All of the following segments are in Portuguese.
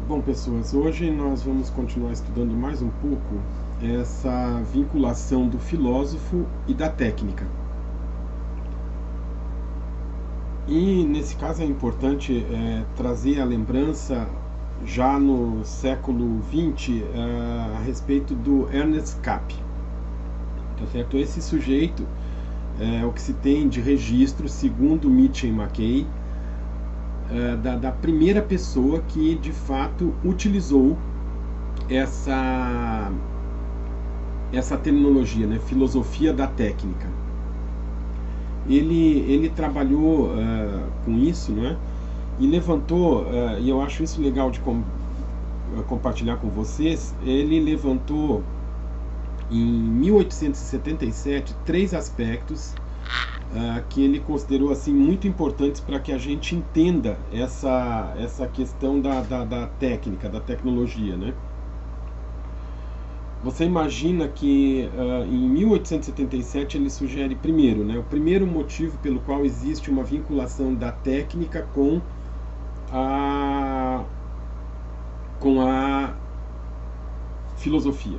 Bom, pessoas, hoje nós vamos continuar estudando mais um pouco essa vinculação do filósofo e da técnica. E nesse caso é importante trazer a lembrança já no século XX a respeito do Ernest Cappi. Tá certo? Esse sujeito é o que se tem de registro, segundo Mitchell McKay, da primeira pessoa que de fato utilizou essa, essa terminologia, né, filosofia da técnica. Ele trabalhou com isso, né, e levantou, e eu acho isso legal de compartilhar com vocês, ele levantou em 1877 três aspectos que ele considerou assim muito importantes para que a gente entenda essa questão da técnica, da tecnologia, né? Você imagina que em 1877 ele sugere primeiro, né, o primeiro motivo pelo qual existe uma vinculação da técnica a, com a filosofia.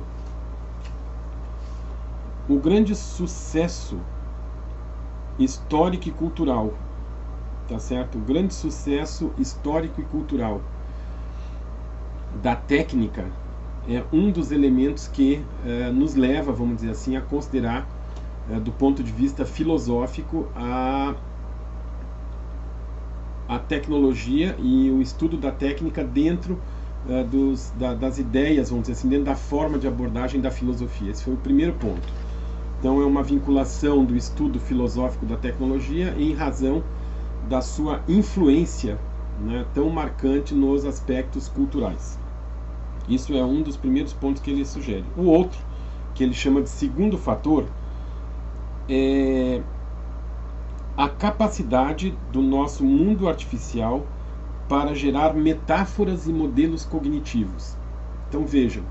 O grande sucesso histórico e cultural, tá certo? O grande sucesso histórico e cultural da técnica é um dos elementos que nos leva, vamos dizer assim, a considerar, do ponto de vista filosófico, a tecnologia e o estudo da técnica dentro das ideias, vamos dizer assim, dentro da forma de abordagem da filosofia. Esse foi o primeiro ponto. Então é uma vinculação do estudo filosófico da tecnologia em razão da sua influência, né, tão marcante nos aspectos culturais. Isso é um dos primeiros pontos que ele sugere. O outro, que ele chama de segundo fator, é a capacidade do nosso mundo artificial para gerar metáforas e modelos cognitivos. Então vejam,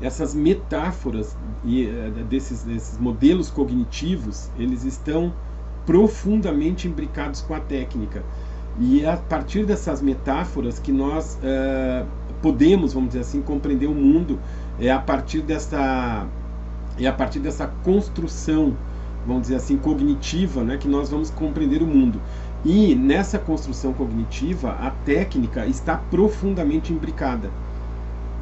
essas metáforas e desses modelos cognitivos, eles estão profundamente imbricados com a técnica. E é a partir dessas metáforas que nós podemos, vamos dizer assim, compreender o mundo. É a partir dessa construção, vamos dizer assim, cognitiva, né, que nós vamos compreender o mundo. E nessa construção cognitiva, a técnica está profundamente imbricada.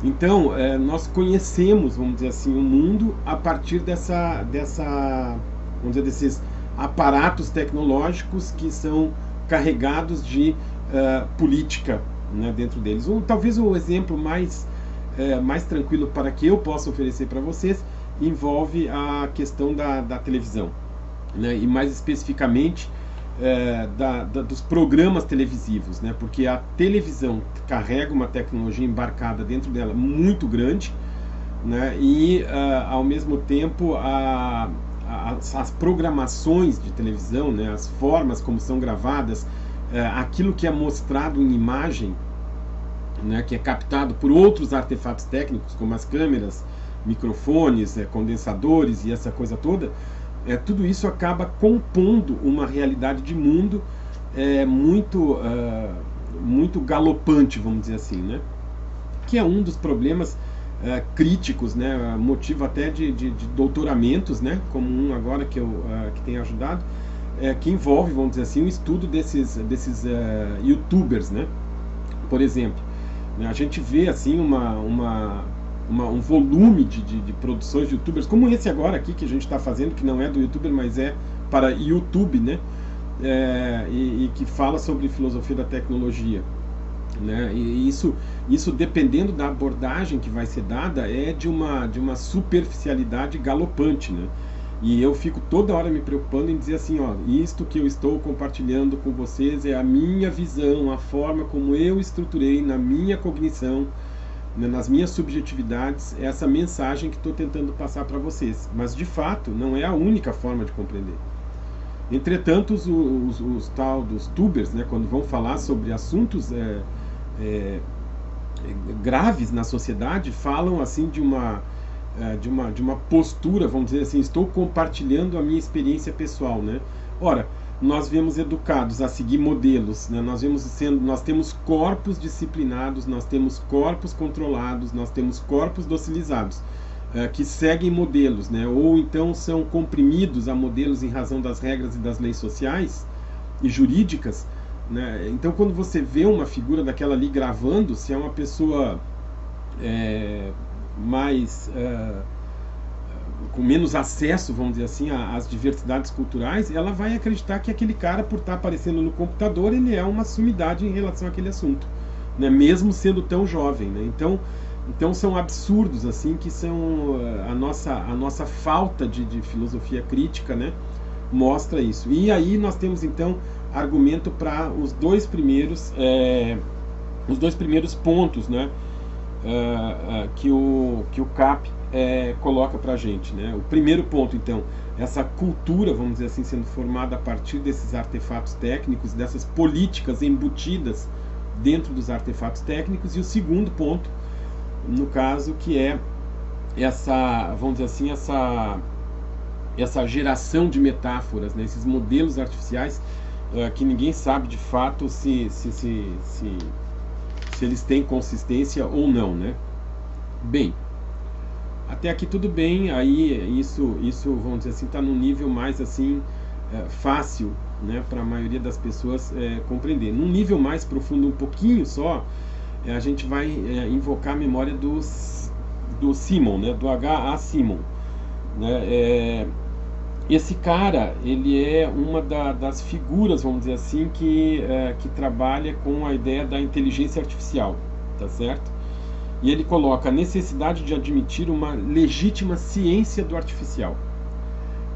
Então, nós conhecemos, vamos dizer assim, o mundo a partir vamos dizer, desses aparatos tecnológicos que são carregados de política, né, dentro deles. Talvez o exemplo mais tranquilo para que eu possa oferecer para vocês envolve a questão da televisão, né, e mais especificamente dos programas televisivos, né, porque a televisão carrega uma tecnologia embarcada dentro dela muito grande, né, e ao mesmo tempo as programações de televisão, né, as formas como são gravadas, aquilo que é mostrado em imagem, né, que é captado por outros artefatos técnicos como as câmeras, microfones, condensadores e essa coisa toda, tudo isso acaba compondo uma realidade de mundo muito galopante, vamos dizer assim, né? Que é um dos problemas críticos, né? Motivo até de doutoramentos, né? Como um agora que tem ajudado, que envolve, vamos dizer assim, o estudo desses YouTubers, né? Por exemplo, né? A gente vê assim um volume de produções de youtubers, como esse agora aqui que a gente está fazendo, que não é do youtuber, mas é para YouTube, né? E que fala sobre filosofia da tecnologia, né? E isso dependendo da abordagem que vai ser dada, é de uma superficialidade galopante, né? E eu fico toda hora me preocupando em dizer assim, ó, isto que eu estou compartilhando com vocês é a minha visão, a forma como eu estruturei na minha cognição, nas minhas subjetividades, essa mensagem que estou tentando passar para vocês. Mas, de fato, não é a única forma de compreender. Entretanto, os tal dos tubers, né, quando vão falar sobre assuntos graves na sociedade, falam assim de uma postura, vamos dizer assim, estou compartilhando a minha experiência pessoal, né? Ora, nós vemos educados a seguir modelos, né? Nós temos corpos disciplinados, nós temos corpos controlados, nós temos corpos docilizados, que seguem modelos, né? Ou então são comprimidos a modelos em razão das regras e das leis sociais e jurídicas, né? Então, quando você vê uma figura daquela ali gravando, se é uma pessoa mais com menos acesso, vamos dizer assim, às diversidades culturais, ela vai acreditar que aquele cara, por estar aparecendo no computador, ele é uma sumidade em relação àquele assunto, né? Mesmo sendo tão jovem, né? Então são absurdos, assim, que são a nossa falta de filosofia crítica, né? Mostra isso. E aí nós temos, então, argumento para os dois primeiros pontos, né? Que o CAP coloca para a gente, né? O primeiro ponto, então, essa cultura, vamos dizer assim, sendo formada a partir desses artefatos técnicos, dessas políticas embutidas dentro dos artefatos técnicos. E o segundo ponto, no caso, que é essa, vamos dizer assim, essa geração de metáforas, né? Esses modelos artificiais que ninguém sabe de fato se eles têm consistência ou não, né? Bem, até aqui tudo bem. Aí isso vamos dizer assim, está num nível mais assim fácil, né, para a maioria das pessoas compreender. Num nível mais profundo, um pouquinho só, a gente vai invocar a memória do Simon, né, do H.A. Simon, né? Esse cara, ele é uma das figuras, vamos dizer assim, que trabalha com a ideia da inteligência artificial, tá certo? E ele coloca a necessidade de admitir uma legítima ciência do artificial.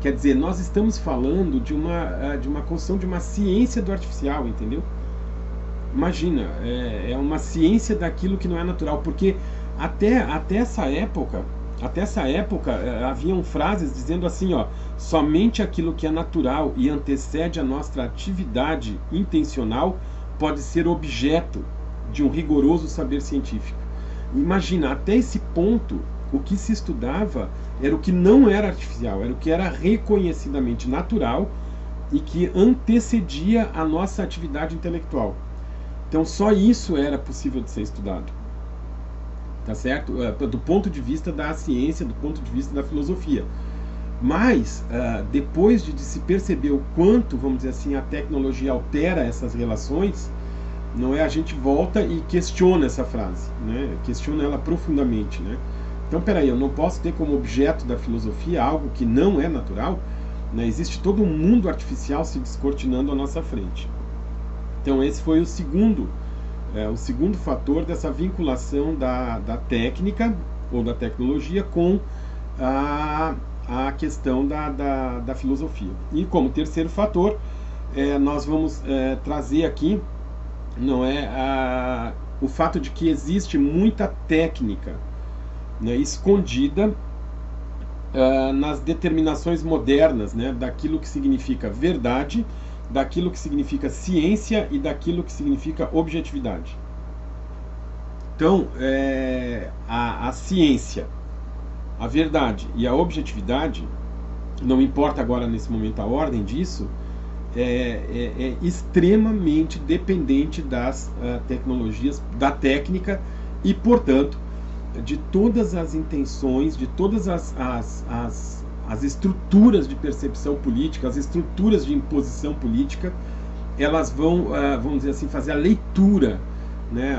Quer dizer, nós estamos falando de uma construção de uma ciência do artificial, entendeu? Imagina, é uma ciência daquilo que não é natural, porque até essa época haviam frases dizendo assim, ó: somente aquilo que é natural e antecede a nossa atividade intencional pode ser objeto de um rigoroso saber científico. Imagina, até esse ponto, o que se estudava era o que não era artificial, era o que era reconhecidamente natural e que antecedia a nossa atividade intelectual. Então só isso era possível de ser estudado, tá certo? Do ponto de vista da ciência, do ponto de vista da filosofia. Mas, depois de se perceber o quanto, vamos dizer assim, a tecnologia altera essas relações, não é, a gente volta e questiona essa frase, né? Questiona ela profundamente, né? Então, peraí, eu não posso ter como objeto da filosofia algo que não é natural, né? Existe todo um mundo artificial se descortinando à nossa frente. Então, esse foi o segundo fator dessa vinculação da técnica ou da tecnologia com a questão da filosofia. E como terceiro fator, nós vamos trazer aqui, não é, o fato de que existe muita técnica, né, escondida nas determinações modernas, né, daquilo que significa verdade, daquilo que significa ciência e daquilo que significa objetividade. Então, a ciência, a verdade e a objetividade, não importa agora nesse momento a ordem disso, é extremamente dependente das tecnologias, da técnica e, portanto, de todas as intenções, de todas as estruturas de percepção política, as estruturas de imposição política, elas vão, vamos dizer assim, fazer a leitura, né,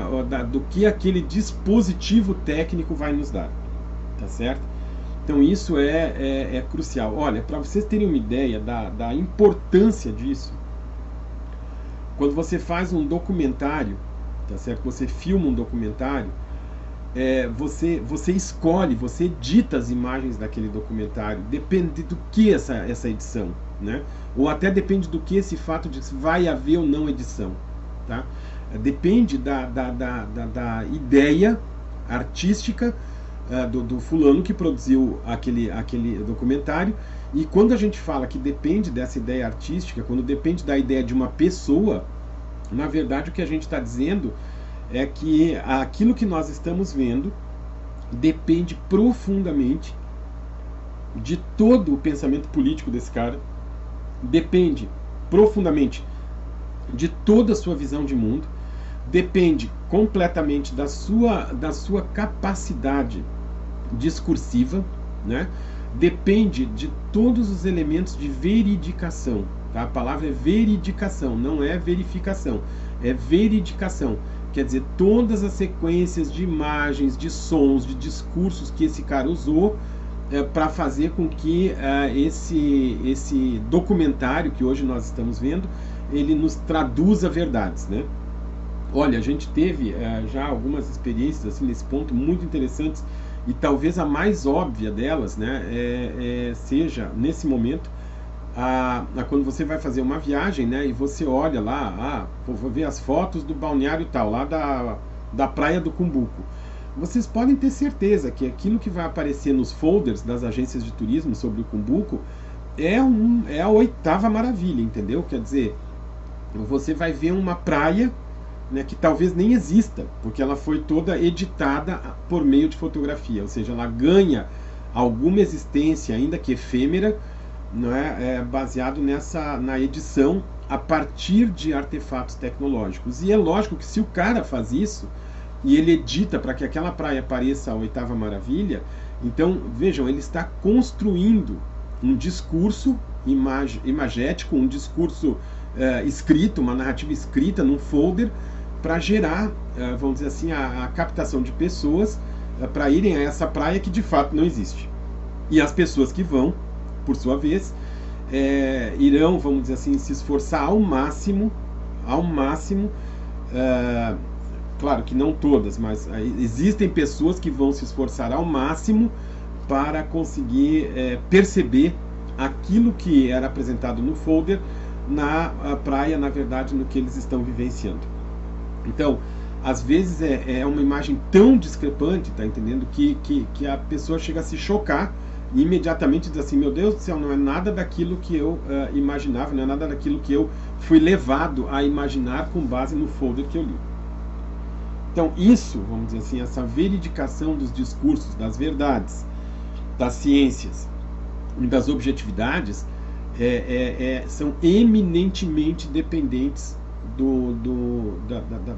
do que aquele dispositivo técnico vai nos dar, tá certo? Então isso é crucial. Olha, para vocês terem uma ideia da importância disso, quando você faz um documentário, tá certo? Você filma um documentário, você escolhe, você edita as imagens daquele documentário, depende do que essa edição, né? Ou até depende do que esse fato de se vai haver ou não edição, tá? Depende da ideia artística do fulano que produziu aquele documentário. E quando a gente fala que depende dessa ideia artística, quando depende da ideia de uma pessoa, na verdade o que a gente está dizendo é que aquilo que nós estamos vendo depende profundamente de todo o pensamento político desse cara, depende profundamente de toda a sua visão de mundo, depende completamente da sua capacidade discursiva, né? Depende de todos os elementos de veridicação. Tá? A palavra é veridicação, não é verificação, é veridicação. Quer dizer, todas as sequências de imagens, de sons, de discursos que esse cara usou para fazer com que esse documentário que hoje nós estamos vendo, ele nos traduza verdades, né? Olha, a gente teve já algumas experiências assim, nesse ponto muito interessantes, e talvez a mais óbvia delas, né, seja nesse momento quando você vai fazer uma viagem, né, e você olha lá, vou ver as fotos do balneário tal, lá da praia do Cumbuco. Vocês podem ter certeza que aquilo que vai aparecer nos folders das agências de turismo sobre o Cumbuco é a oitava maravilha, entendeu? Quer dizer, você vai ver uma praia, né, que talvez nem exista, porque ela foi toda editada por meio de fotografia, ou seja, ela ganha alguma existência, ainda que efêmera, não é, baseado na edição a partir de artefatos tecnológicos. E é lógico que se o cara faz isso, e ele edita para que aquela praia pareça a oitava maravilha, então, vejam, ele está construindo um discurso imagético, um discurso escrito, uma narrativa escrita num folder, para gerar, vamos dizer assim, a captação de pessoas para irem a essa praia que de fato não existe. E as pessoas que vão, por sua vez, irão, vamos dizer assim, se esforçar ao máximo, claro que não todas, mas existem pessoas que vão se esforçar ao máximo para conseguir perceber aquilo que era apresentado no folder na praia, na verdade, no que eles estão vivenciando. Então, às vezes é uma imagem tão discrepante, tá entendendo? Que a pessoa chega a se chocar e imediatamente diz assim, meu Deus do céu, não é nada daquilo que eu imaginava, não é nada daquilo que eu fui levado a imaginar com base no folder que eu li. Então, isso, vamos dizer assim, essa veridicação dos discursos, das verdades, das ciências e das objetividades são eminentemente dependentes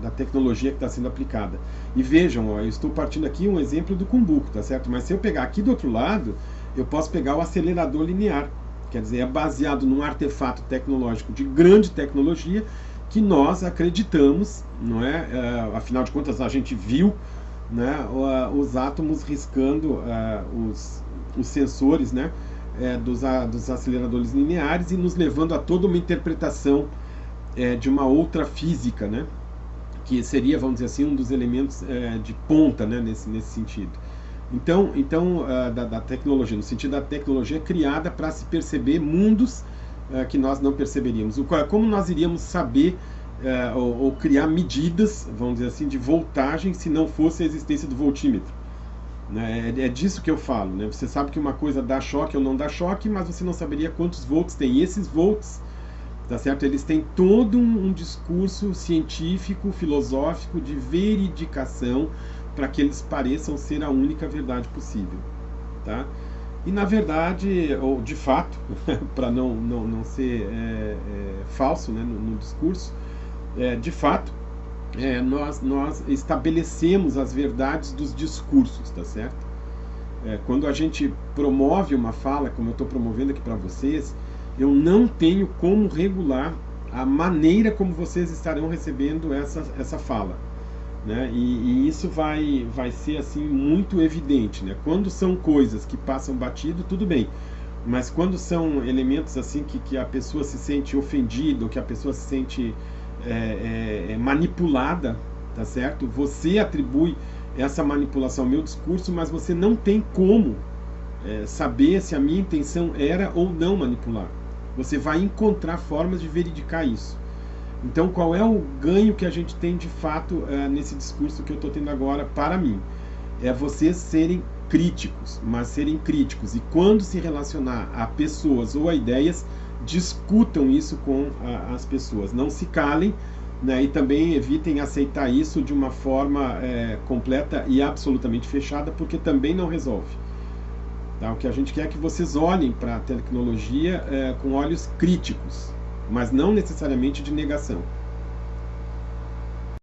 da tecnologia que está sendo aplicada. E vejam, eu estou partindo aqui um exemplo do Cumbuco, tá certo? Mas se eu pegar aqui do outro lado, eu posso pegar o acelerador linear, quer dizer, é baseado num artefato tecnológico de grande tecnologia que nós acreditamos, não é? Afinal de contas, a gente viu, né, os átomos riscando os sensores, né, dos aceleradores lineares e nos levando a toda uma interpretação de uma outra física, né, que seria, vamos dizer assim, um dos elementos de ponta, né, nesse sentido. Então da tecnologia, no sentido da tecnologia criada para se perceber mundos que nós não perceberíamos. Como nós iríamos saber ou criar medidas, vamos dizer assim, de voltagem se não fosse a existência do voltímetro? Né? É disso que eu falo. Né? Você sabe que uma coisa dá choque ou não dá choque, mas você não saberia quantos volts tem. E esses volts, tá certo? Eles têm todo um discurso científico, filosófico, de veridicação, para que eles pareçam ser a única verdade possível. Tá? E na verdade, ou de fato, para não ser falso, né, no discurso, de fato, nós estabelecemos as verdades dos discursos, tá certo? Quando a gente promove uma fala, como eu estou promovendo aqui para vocês, eu não tenho como regular a maneira como vocês estarão recebendo essa fala. Né? E isso vai ser assim muito evidente, né? Quando são coisas que passam batido, tudo bem, mas quando são elementos assim que a pessoa se sente ofendida, ou que a pessoa se sente manipulada, tá certo? Você atribui essa manipulação ao meu discurso, mas você não tem como saber se a minha intenção era ou não manipular. Você vai encontrar formas de veridicar isso. Então, qual é o ganho que a gente tem de fato nesse discurso que eu estou tendo agora para mim? É vocês serem críticos, mas serem críticos. E quando se relacionar a pessoas ou a ideias, discutam isso com as pessoas. Não se calem, né, e também evitem aceitar isso de uma forma completa e absolutamente fechada, porque também não resolve. Tá? O que a gente quer é que vocês olhem para a tecnologia com olhos críticos. mas não necessariamente de negação.